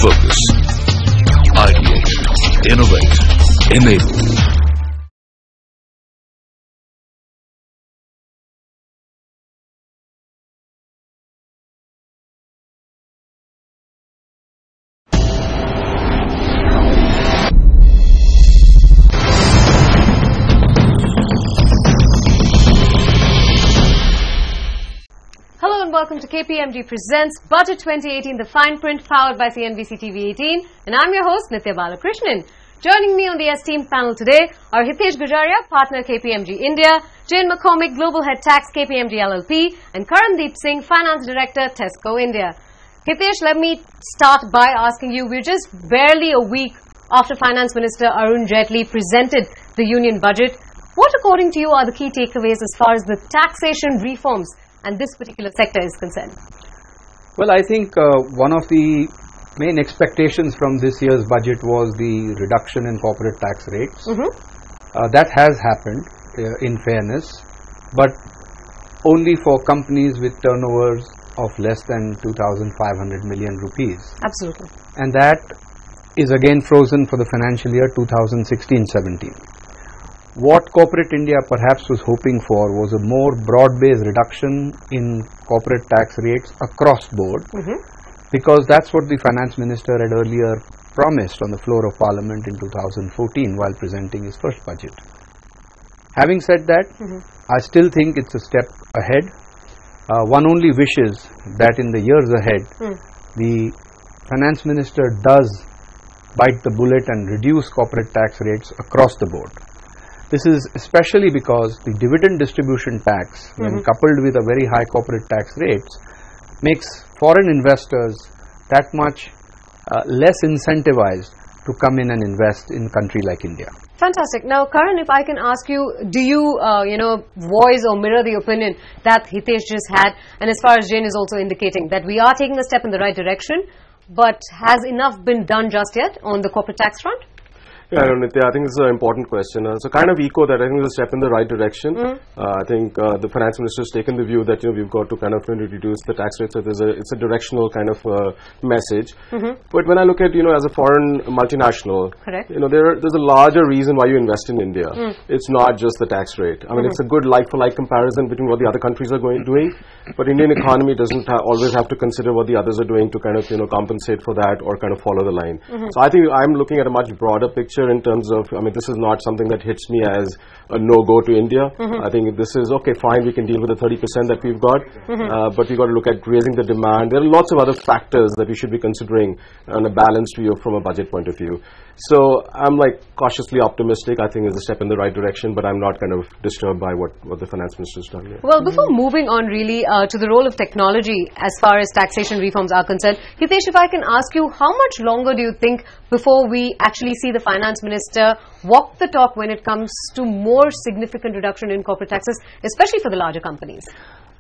Focus. Ideate. Innovate. Enable. Hello and welcome to KPMG Presents Budget 2018, the fine print powered by CNBC TV 18. And I'm your host, Nitya Balakrishnan. Joining me on the esteemed panel today are Hitesh Gujaria, partner KPMG India, Jane McCormick, Global Head Tax KPMG LLP, and Karandeep Singh, Finance Director Tesco India. Hitesh, let me start by asking you, we're just barely a week after Finance Minister Arun Jaitley presented the Union Budget. What, according to you, are the key takeaways as far as the taxation reforms and this particular sector is concerned? Well, I think one of the main expectations from this year's budget was the reduction in corporate tax rates. That has happened, in fairness, but only for companies with turnovers of less than 2,500 million rupees. Absolutely. And that is again frozen for the financial year 2016-17. What corporate India perhaps was hoping for was a more broad-based reduction in corporate tax rates across board, because that's what the finance minister had earlier promised on the floor of parliament in 2014 while presenting his first budget. Having said that, I still think it's a step ahead. One only wishes that in the years ahead, the finance minister does bite the bullet and reduce corporate tax rates across the board. This is especially because the dividend distribution tax, when coupled with a very high corporate tax rates, makes foreign investors that much less incentivized to come in and invest in a country like India. Fantastic. Now, Karan, if I can ask you, do you, voice or mirror the opinion that Hitesh just had? And as far as Jane is also indicating that we are taking a step in the right direction, but has enough been done just yet on the corporate tax front? Yeah, Nitya, I think this is an important question. So kind of echo that. I think it's a step in the right direction. I think the finance minister has taken the view that we've got to kind of reduce the tax rate. So it's a directional kind of message. But when I look at as a foreign multinational, correct, there's a larger reason why you invest in India. It's not just the tax rate. I mean, it's a good like-for-like comparison between what the other countries are doing. But Indian economy doesn't always have to consider what the others are doing to kind of compensate for that or kind of follow the line. So I think I'm looking at a much broader picture in terms of, this is not something that hits me as a no-go to India. I think this is, okay, fine, we can deal with the 30% that we've got, but we've got to look at raising the demand. There are lots of other factors that we should be considering on a balanced view from a budget point of view. So I'm cautiously optimistic. I think it's a step in the right direction, but I'm not kind of disturbed by what the finance minister has done yet. Well, before moving on really to the role of technology as far as taxation reforms are concerned, Hitesh, if I can ask you, how much longer do you think before we actually see the finance minister walk the talk when it comes to more significant reduction in corporate taxes, especially for the larger companies?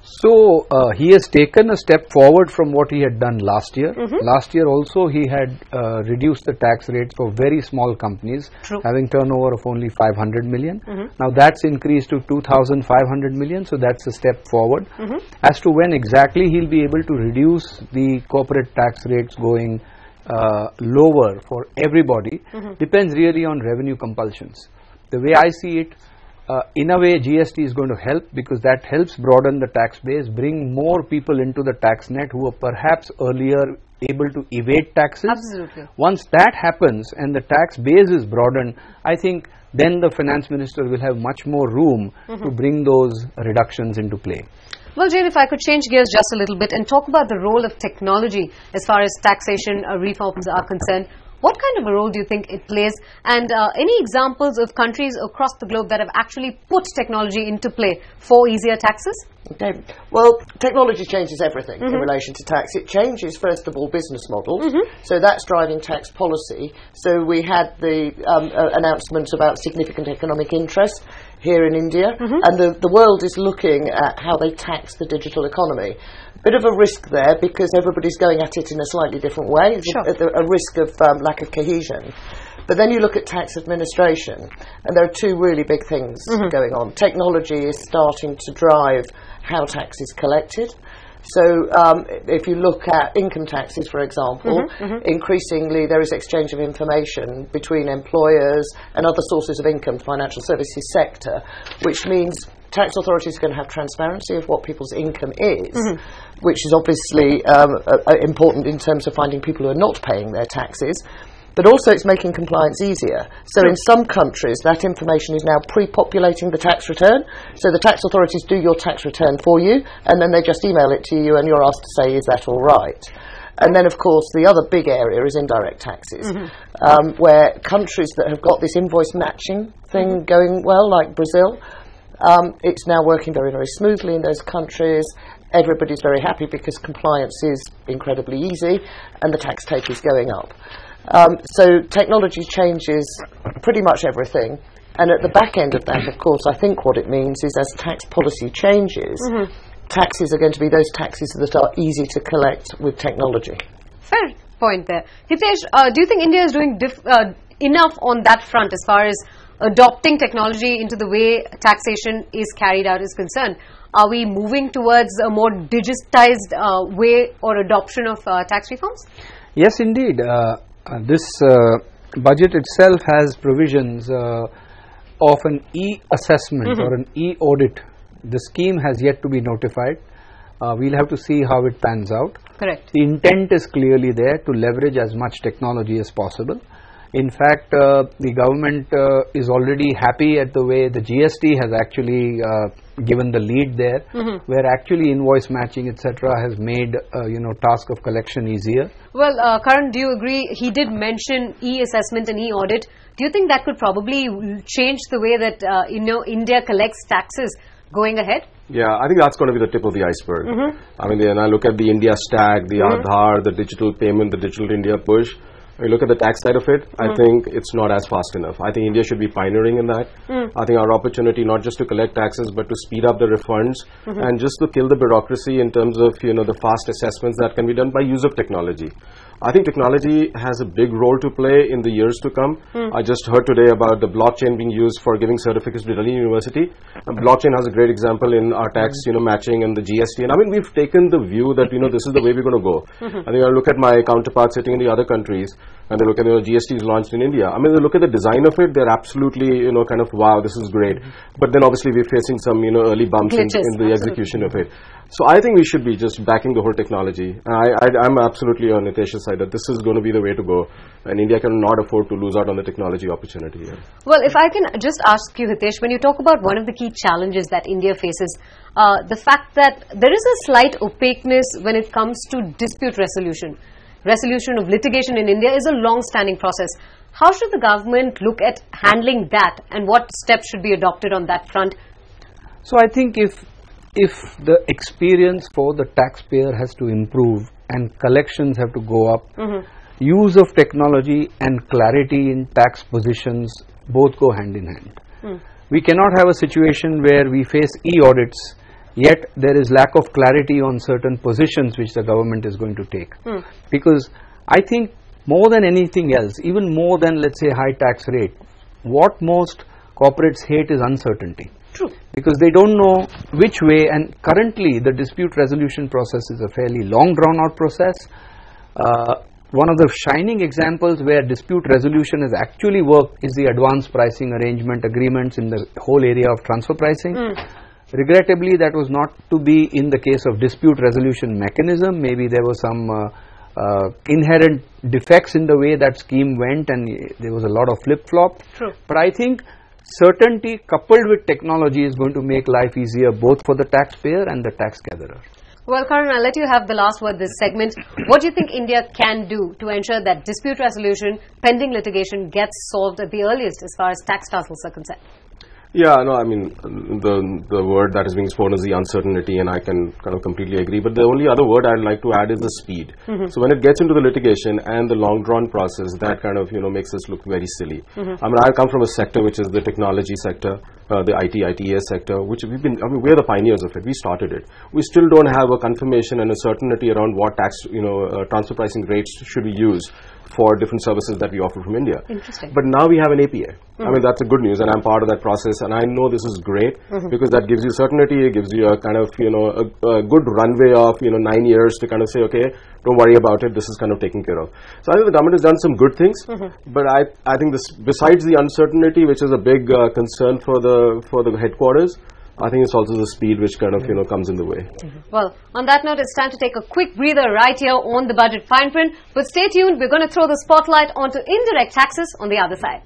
So he has taken a step forward from what he had done last year. Last year also he had reduced the tax rates for very small companies having turnover of only 500 million. Now that's increased to 2,500 million, so that's a step forward. As to when exactly he'll be able to reduce the corporate tax rates going lower for everybody depends really on revenue compulsions. The way I see it, in a way GST is going to help, because that helps broaden the tax base, bring more people into the tax net who were perhaps earlier able to evade taxes. Absolutely. Once that happens and the tax base is broadened, I think then the finance minister will have much more room to bring those reductions into play. Well, Jane, if I could change gears just a little bit and talk about the role of technology as far as taxation reforms are concerned. What kind of a role do you think it plays? And any examples of countries across the globe that have actually put technology into play for easier taxes? Okay. Well, technology changes everything in relation to tax. It changes, first of all, business models. So that's driving tax policy. So we had the announcement about significant economic interest here in India, and the world is looking at how they tax the digital economy. Bit of a risk there because everybody's going at it in a slightly different way. A risk of lack of cohesion. But then you look at tax administration, and there are two really big things going on. Technology is starting to drive how tax is collected. So if you look at income taxes, for example, increasingly there is exchange of information between employers and other sources of income, financial services sector, which means tax authorities are going to have transparency of what people's income is, which is obviously important in terms of finding people who are not paying their taxes. But also it's making compliance easier. So in some countries, that information is now pre-populating the tax return. So the tax authorities do your tax return for you, and then they just email it to you, and you're asked to say, is that all right? And then, of course, the other big area is indirect taxes, where countries that have got this invoice matching thing going well, like Brazil, it's now working very, very smoothly in those countries. Everybody's very happy because compliance is incredibly easy, and the tax take is going up. So technology changes pretty much everything, and at the back end of that, of course, I think what it means is as tax policy changes, taxes are going to be those taxes that are easy to collect with technology. Fair point there. Hitesh, do you think India is doing enough on that front as far as adopting technology into the way taxation is carried out is concerned? Are we moving towards a more digitized way or adoption of tax reforms? Yes, indeed. This budget itself has provisions of an e-assessment or an e-audit. The scheme has yet to be notified. We'll have to see how it pans out. Correct. The intent is clearly there to leverage as much technology as possible. In fact, the government is already happy at the way the GST has actually given the lead there, where actually invoice matching, etc., has made task of collection easier. Well, Karan, do you agree? He did mention e-assessment and e-audit. Do you think that could probably change the way that India collects taxes going ahead? Yeah, I think that's going to be the tip of the iceberg. I mean, when I look at the India stack, the Aadhaar, the digital payment, the digital India push. When you look at the tax side of it, I think it's not as fast enough. I think India should be pioneering in that. I think our opportunity not just to collect taxes but to speed up the refunds and just to kill the bureaucracy in terms of the fast assessments that can be done by use of technology. I think technology has a big role to play in the years to come. I just heard today about the blockchain being used for giving certificates to Delhi University. Blockchain has a great example in our tax matching and the GST. And I mean, we've taken the view that this is the way we're going to go. I think I look at my counterparts sitting in the other countries and they look at GST is launched in India. I mean, they look at the design of it, they're absolutely kind of wow, this is great. But then obviously we're facing some early bumps in the execution of it. So I think we should be just backing the whole technology. I'm absolutely on Nitesh's side that this is going to be the way to go, and India cannot afford to lose out on the technology opportunity here. Well, if I can just ask you, Hitesh, when you talk about one of the key challenges that India faces, the fact that there is a slight opaqueness when it comes to dispute resolution. Resolution of litigation in India is a long-standing process. How should the government look at handling that, and what steps should be adopted on that front? So I think if the experience for the taxpayer has to improve and collections have to go up, use of technology and clarity in tax positions both go hand in hand. We cannot have a situation where we face e-audits, yet there is lack of clarity on certain positions which the government is going to take. Because I think more than anything else, even more than let's say high tax rate, what most corporates hate is uncertainty. True. Because they don't know which way, and currently the dispute resolution process is a fairly long drawn out process. One of the shining examples where dispute resolution has actually worked is the advanced pricing arrangement agreements in the whole area of transfer pricing. Regrettably, that was not to be in the case of dispute resolution mechanism. Maybe there were some inherent defects in the way that scheme went, and there was a lot of flip-flop. True. But I think certainty coupled with technology is going to make life easier both for the taxpayer and the tax gatherer. Well, Karan, I'll let you have the last word this segment. What do you think India can do to ensure that dispute resolution, pending litigation gets solved at the earliest as far as tax tussles are concerned? Yeah, no, I mean, the word that is being spoken is the uncertainty, and I can kind of completely agree. But the only other word I'd like to add is the speed. So when it gets into the litigation and the long-drawn process, that kind of, makes us look very silly. I mean, I come from a sector which is the technology sector, the ITES sector, which we're the pioneers of it. We started it. We still don't have a confirmation and a certainty around what tax, transfer pricing rates should we use for different services that we offer from India. Interesting. But now we have an APA. I mean, that's a good news, and I'm part of that process, and I know this is great because that gives you certainty, it gives you a kind of, a good runway of, 9 years to kind of say, okay, don't worry about it, this is kind of taken care of. So I think the government has done some good things, but I think this, besides the uncertainty, which is a big concern for the headquarters, I think it's also the speed which kind of, comes in the way. Well, on that note, it's time to take a quick breather right here on the budget fine print. But stay tuned, we're going to throw the spotlight onto indirect taxes on the other side.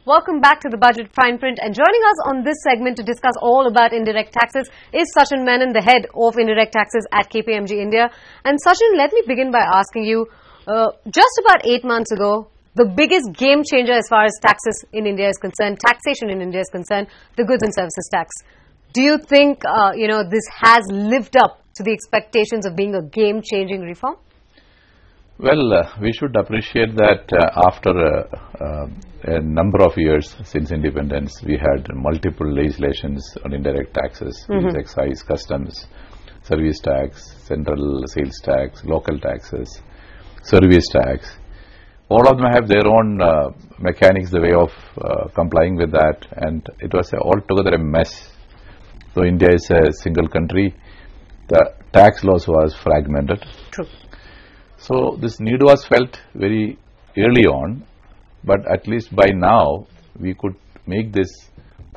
Welcome back to the Budget Fine Print, and joining us on this segment to discuss all about indirect taxes is Sachin Menon, the head of indirect taxes at KPMG India. And Sachin, let me begin by asking you, just about 8 months ago, the biggest game changer as far as taxes in India is concerned, taxation in India is concerned, the goods and services tax. Do you think, this has lived up to the expectations of being a game-changing reform? Well, we should appreciate that after a number of years since independence, we had multiple legislations on indirect taxes, which is excise, customs, service tax, central sales tax, local taxes, service tax. All of them have their own mechanics, the way of complying with that, and it was altogether a mess. So India is a single country. The tax laws was fragmented. True. So this need was felt very early on, but at least by now we could make this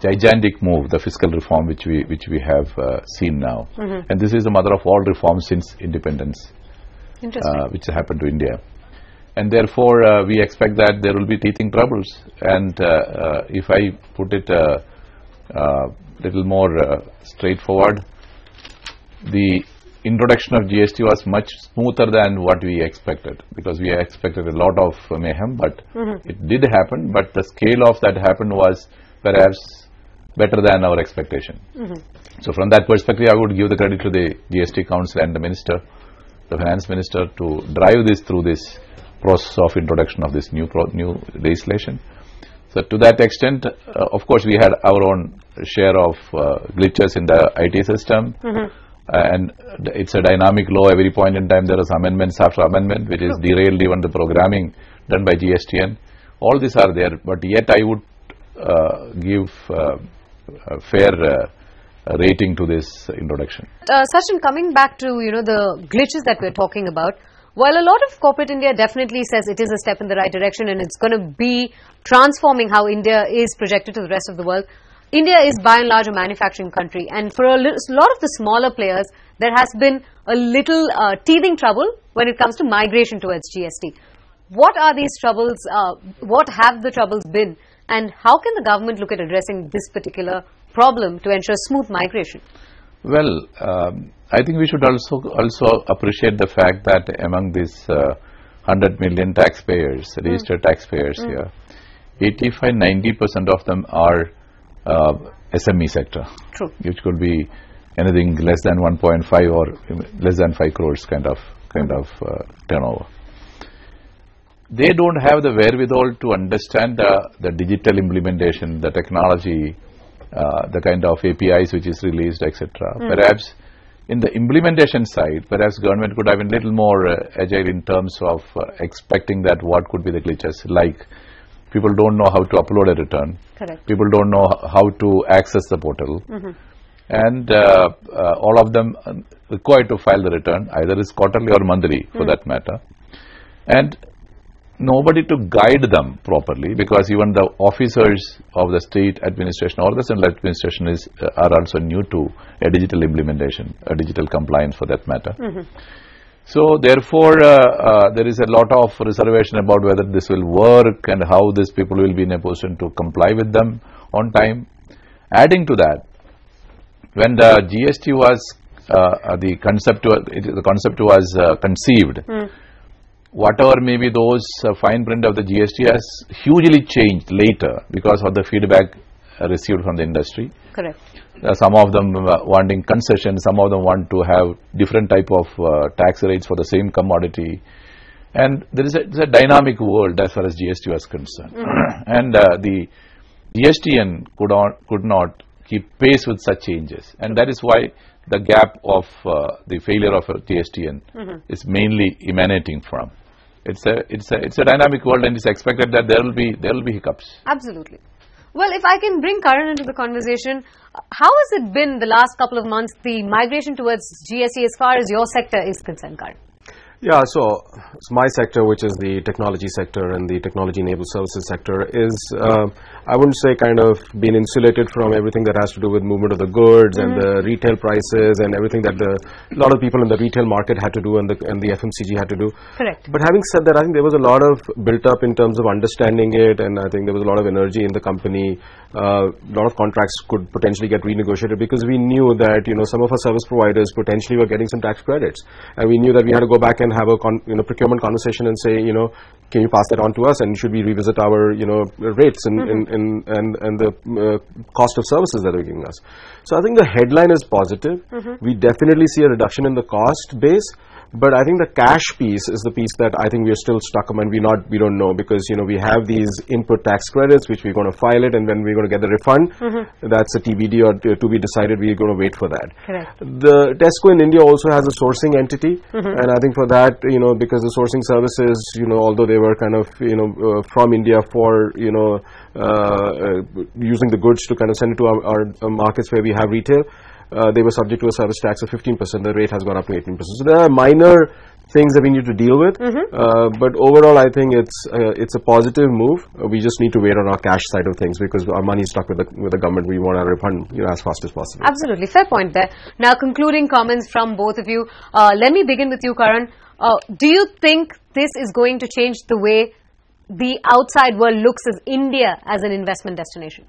gigantic move, the fiscal reform which we have seen now, and this is the mother of all reforms since independence, which happened to India, and therefore we expect that there will be teething troubles. And if I put it little more straightforward, the introduction of GST was much smoother than what we expected, because we expected a lot of mayhem, but it did happen, but the scale of that happened was perhaps better than our expectation. So from that perspective, I would give the credit to the GST Council and the Minister, the Finance Minister, to drive this through this process of introduction of this new legislation. So to that extent, of course, we had our own share of glitches in the IT system, and it's a dynamic law. Every point in time there is amendments after amendment, which is derailed even the programming done by GSTN. All these are there, but yet I would give a fair rating to this introduction. Sachin, coming back to the glitches that we're talking about, while a lot of corporate India definitely says it is a step in the right direction and it's going to be transforming how India is projected to the rest of the world, India is by and large a manufacturing country, and for a lot of the smaller players, there has been a little teething trouble when it comes to migration towards GST. What are these troubles? What have the troubles been? And how can the government look at addressing this particular problem to ensure smooth migration? Well, I think we should also appreciate the fact that among these 100 million taxpayers, registered taxpayers here, 85-90% of them are SME sector. True. Which could be anything less than 1.5 or less than 5 crores kind of turnover. They don't have the wherewithal to understand the digital implementation, the technology, the kind of APIs which is released, etc. Perhaps in the implementation side, perhaps government could have been a little more agile in terms of expecting that what could be the glitches, like people don't know how to upload a return. Correct. People don't know how to access the portal. And all of them required to file the return, either is quarterly or monthly for that matter. And nobody to guide them properly, because even the officers of the state administration or the central administration are also new to a digital implementation, a digital compliance for that matter. So therefore, there is a lot of reservation about whether this will work and how these people will be in a position to comply with them on time. Adding to that, when the GST was the concept was conceived, whatever may be those fine print of the GST has hugely changed later because of the feedback received from the industry. Correct. Some of them wanting concession, some of them want to have different type of tax rates for the same commodity. And there is it's a dynamic world as far as GST was concerned. And the GSTN could not keep pace with such changes. And that is why the gap of the failure of GSTN is mainly emanating from. It's a dynamic world, and it's expected that there will be hiccups. Absolutely. Well, if I can bring Karan into the conversation, how has it been the last couple of months, the migration towards GST as far as your sector is concerned, Karan? Yeah, so my sector, which is the technology sector and the technology-enabled services sector, is, I wouldn't say kind of been insulated from everything that has to do with movement of the goods and the retail prices and everything that a lot of people in the retail market had to do and the FMCG had to do. Correct. But having said that, I think there was a lot of built up in terms of understanding it, and I think there was a lot of energy in the company. A lot of contracts could potentially get renegotiated because we knew that, you know, some of our service providers potentially were getting some tax credits, and we knew that we had to go back and have a procurement conversation and say, you know, can you pass that on to us, and should we revisit our, you know, rates and the cost of services that they're giving us. So I think the headline is positive. We definitely see a reduction in the cost base. But I think the cash piece is the piece that I think we are still stuck on, and we don't know, because, you know, we have these input tax credits which we're going to file it, and when we're going to get the refund, that's a TBD or to be decided. We're going to wait for that. Correct. The Tesco in India also has a sourcing entity, and I think for that, you know, because the sourcing services, you know, although they were kind of, you know, from India for, you know, using the goods to kind of send it to our markets where we have retail, they were subject to a service tax of 15%. The rate has gone up to 18%. So there are minor things that we need to deal with, but overall I think it's a positive move. We just need to wait on our cash side of things because our money is stuck with the government. We want our refund, you know, as fast as possible. Absolutely, fair point there. Now, concluding comments from both of you. Let me begin with you, Karan. Do you think this is going to change the way the outside world looks at India as an investment destination?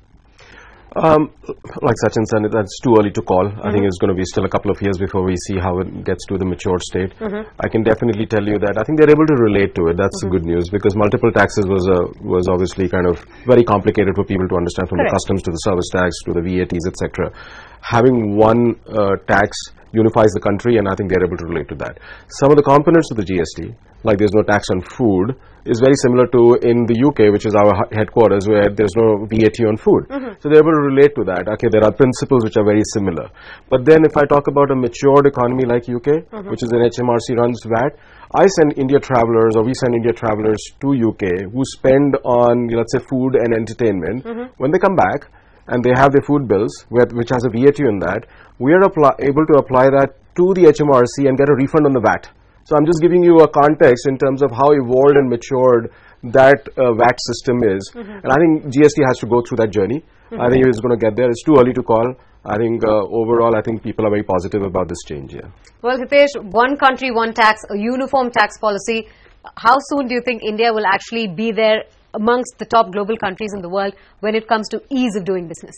Like Sachin said, that's too early to call. I think it's going to be still a couple of years before we see how it gets to the mature state. I can definitely tell you that I think they're able to relate to it. That's the good news, because multiple taxes was obviously kind of very complicated for people to understand, from the customs to the service tax to the VATs, etc. Having one tax unifies the country, and I think they're able to relate to that. Some of the components of the GST, like there's no tax on food, is very similar to in the UK, which is our headquarters, where there's no VAT on food. So they're able to relate to that. Okay, there are principles which are very similar. But then if I talk about a matured economy like UK, which is an HMRC runs VAT, I send India travelers, or we send India travelers to UK who spend on, let's say, food and entertainment. When they come back and they have their food bills, which has a VAT in that, we are able to apply that to the HMRC and get a refund on the VAT. So I'm just giving you a context in terms of how evolved and matured that VAT system is. And I think GST has to go through that journey. I think it's going to get there. It's too early to call. I think overall, I think people are very positive about this change. Yeah. Well, Hitesh, one country, one tax, a uniform tax policy. How soon do you think India will actually be there amongst the top global countries in the world when it comes to ease of doing business?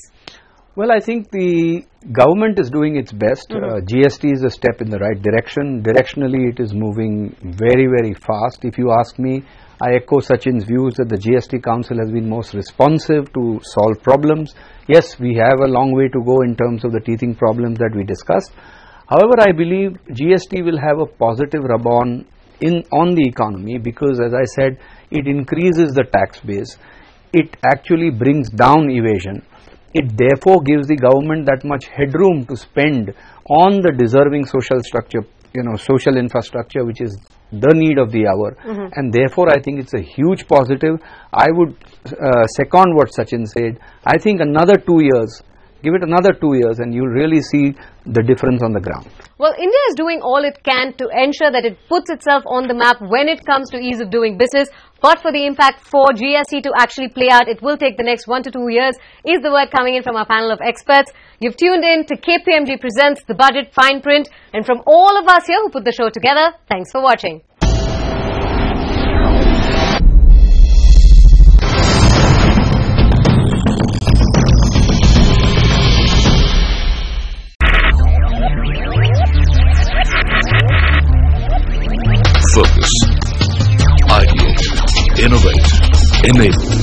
Well, I think the government is doing its best. GST is a step in the right direction. Directionally, it is moving very, very fast. If you ask me, I echo Sachin's views that the GST Council has been most responsive to solve problems. Yes, we have a long way to go in terms of the teething problems that we discussed. However, I believe GST will have a positive rub-on on the economy, because, as I said, it increases the tax base. It actually brings down evasion. It therefore gives the government that much headroom to spend on the deserving social structure, social infrastructure, which is the need of the hour. And therefore, I think it's a huge positive. I would second what Sachin said. I think another 2 years, give it another 2 years, and you'll really see the difference on the ground. Well, India is doing all it can to ensure that it puts itself on the map when it comes to ease of doing business. But for the impact for GST to actually play out, it will take the next 1 to 2 years, is the word coming in from our panel of experts. You've tuned in to KPMG Presents The Budget Fine Print. And from all of us here who put the show together, thanks for watching. Focus. Ideate. Innovate. Enable.